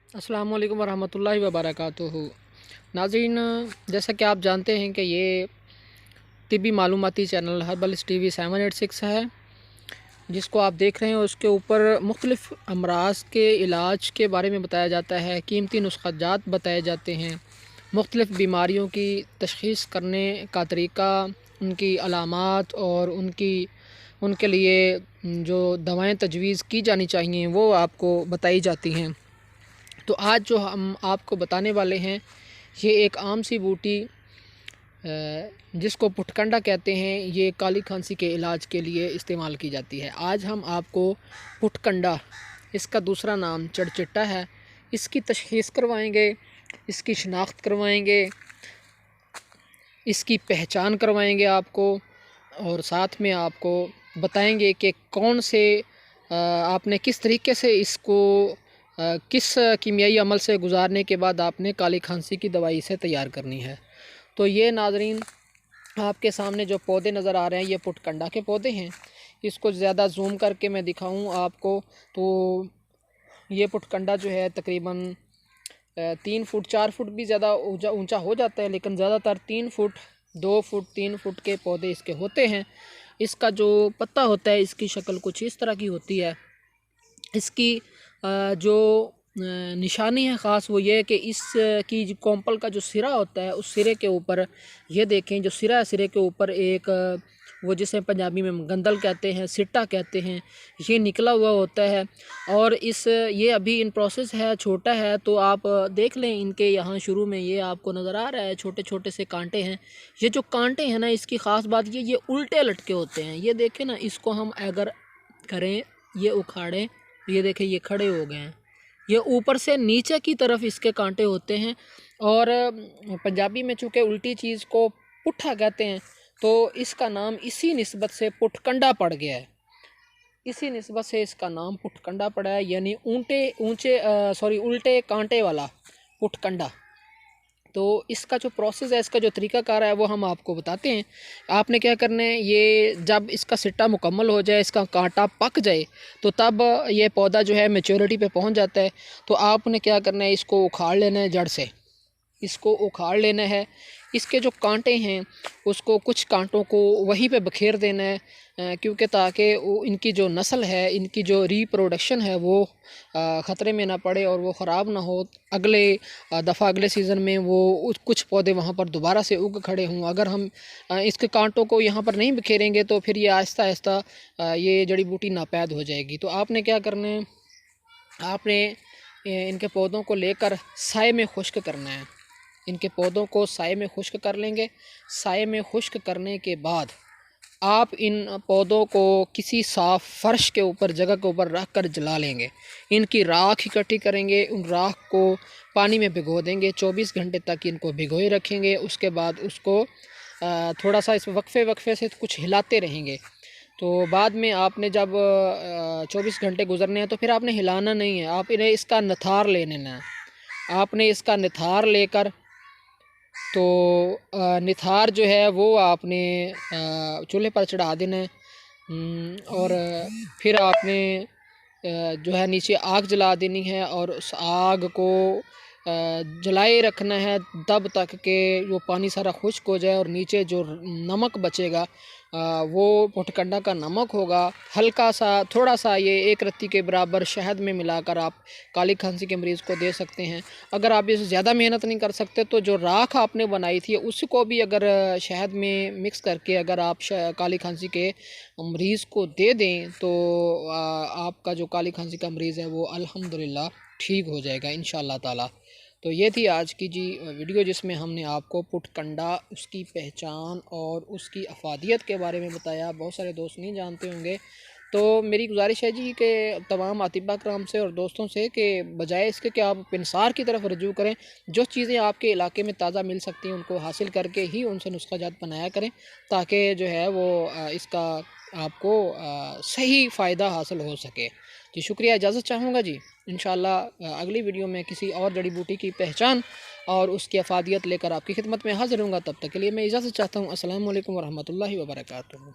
अस्सलामु अलैकुम वरहमतुल्लाहि वबरकातुहू। नाज़रीन, जैसा कि आप जानते हैं कि ये तिब्बी मालूमाती चैनल हर्बलिस्ट टीवी 786 है, जिसको आप देख रहे हैं। उसके ऊपर मुख्तलिफ़ अमराज़ के इलाज के बारे में बताया जाता है, कीमती नुस्ख़ाजात बताए जाते हैं, मुख्तलिफ़ बीमारियों की तशख़ीस करने का तरीक़ा, उनकी अलामात और उनके लिए जो दवाएँ तजवीज़ की जानी चाहिए वो आपको बताई जाती हैं। तो आज जो हम आपको बताने वाले हैं, ये एक आम सी बूटी जिसको पुटकंडा कहते हैं, ये काली खांसी के इलाज के लिए इस्तेमाल की जाती है। आज हम आपको पुटकंडा, इसका दूसरा नाम चढ़चिट्टा है, इसकी तशख़ीस करवाएंगे, इसकी शिनाख्त करवाएंगे, इसकी पहचान करवाएंगे आपको, और साथ में आपको बताएंगे कि कौन से आपने किस तरीके से इसको किस कीमियाई अमल से गुज़ारने के बाद आपने काली खांसी की दवाई इसे तैयार करनी है। तो ये नाज़रीन, आपके सामने जो पौधे नज़र आ रहे हैं, ये पुटकंडा के पौधे हैं। इसको ज़्यादा जूम करके मैं दिखाऊं आपको तो ये पुटकंडा जो है तकरीबन 3 फुट 4 फुट भी ज़्यादा ऊंचा हो जाता है, लेकिन ज़्यादातर 3 फुट 2 फुट 3 फुट के पौधे इसके होते हैं। इसका जो पत्ता होता है, इसकी शक्ल कुछ इस तरह की होती है। इसकी जो निशानी है ख़ास, वो ये है कि इसकी जो कोंपल का जो सिरा होता है, उस सिरे के ऊपर ये देखें, जो सिरा है सिरे के ऊपर एक वो जिसे पंजाबी में गंदल कहते हैं, सिट्टा कहते हैं, ये निकला हुआ होता है। और ये अभी इन प्रोसेस है, छोटा है, तो आप देख लें इनके यहाँ शुरू में ये आपको नज़र आ रहा है छोटे छोटे से कांटे हैं। ये जो कांटे हैं ना, इसकी ख़ास बात ये उल्टे लटके होते हैं। ये देखें ना, इसको हम अगर करें, ये उखाड़ें, ये देखें ये खड़े हो गए हैं। ये ऊपर से नीचे की तरफ इसके कांटे होते हैं। और पंजाबी में चूँकि उल्टी चीज़ को पुट्ठा कहते हैं, तो इसका नाम इसी निस्बत से पुटकंडा पड़ गया है। इसी निस्बत से इसका नाम पुटकंडा पड़ा है, यानी उल्टे कांटे वाला पुटकंडा। तो इसका जो प्रोसेस है, इसका जो तरीक़ाकार है, वो हम आपको बताते हैं। आपने क्या करना है, ये जब इसका सिट्टा मुकम्मल हो जाए, इसका कांटा पक जाए, तो तब ये पौधा जो है मैच्योरिटी पे पहुंच जाता है। तो आपने क्या करना है, इसको उखाड़ लेना है जड़ से, इसको उखाड़ लेना है। इसके जो कांटे हैं, उसको कुछ कांटों को वहीं पे बखेर देना है, क्योंकि ताकि इनकी जो नस्ल है, इनकी जो रिप्रोडक्शन है, वो ख़तरे में ना पड़े और वो ख़राब ना हो। अगले दफ़ा अगले सीज़न में वो कुछ पौधे वहाँ पर दोबारा से उग खड़े हों। अगर हम इसके कांटों को यहाँ पर नहीं बखेरेंगे, तो फिर ये आहिस्ता आहिस्ता ये जड़ी बूटी नापैद हो जाएगी। तो आपने क्या करना है, आपने इनके पौधों को लेकर साए में खुश्क करना है। इनके पौधों को साए में खुश्क कर लेंगे। साए में खुश्क करने के बाद आप इन पौधों को किसी साफ़ फ़र्श के ऊपर, जगह के ऊपर रख कर जला लेंगे। इनकी राख इकट्ठी करेंगे, उन राख को पानी में भिगो देंगे। 24 घंटे तक इनको भिगोए रखेंगे। उसके बाद उसको थोड़ा सा इस वक्फे से कुछ हिलाते रहेंगे। तो बाद में आपने जब 24 घंटे गुजरने हैं, तो फिर आपने हिलाना नहीं है, आप इन्हें इसका निथार ले लेना है। आपने इसका निथार लेकर, तो निथार जो है वो आपने चूल्हे पर चढ़ा देना है। और फिर आपने जो है नीचे आग जला देनी है, और उस आग को जलाए रखना है तब तक कि वो पानी सारा खुश्क हो जाए, और नीचे जो नमक बचेगा वो पुटकंडा का नमक होगा। हल्का सा, थोड़ा सा, ये 1 रत्ती के बराबर शहद में मिलाकर आप काली खांसी के मरीज़ को दे सकते हैं। अगर आप इससे ज़्यादा मेहनत नहीं कर सकते, तो जो राख आपने बनाई थी उसको भी अगर शहद में मिक्स करके अगर आप काली खांसी के मरीज़ को दे दें, तो आपका जो काली खांसी का मरीज़ है वो अल्हम्दुलिल्लाह ठीक हो जाएगा इंशाअल्लाह ताला। तो ये थी आज की वीडियो, जिसमें हमने आपको पुटकंडा, उसकी पहचान और उसकी अफादियत के बारे में बताया। बहुत सारे दोस्त नहीं जानते होंगे, तो मेरी गुजारिश है जी कि तमाम अतिबा कराम से और दोस्तों से, कि बजाय इसके कि आप पिनसार की तरफ रजू करें, जो चीज़ें आपके इलाके में ताज़ा मिल सकती हैं उनको हासिल करके ही उनसे नुस्ख़ाजात बनाया करें, ताकि जो है वो इसका आपको सही फ़ायदा हासिल हो सके। जी शुक्रिया, इजाज़त चाहूँगा जी। इंशाअल्लाह अगली वीडियो में किसी और जड़ी बूटी की पहचान और उसकी अफादियत लेकर आपकी खिदमत में हाज़िर होऊंगा। तब तक के लिए मैं इजाज़त चाहता हूँ। अस्सलामु अलैकुम वरहमतुल्लाहि वबरकातुहू।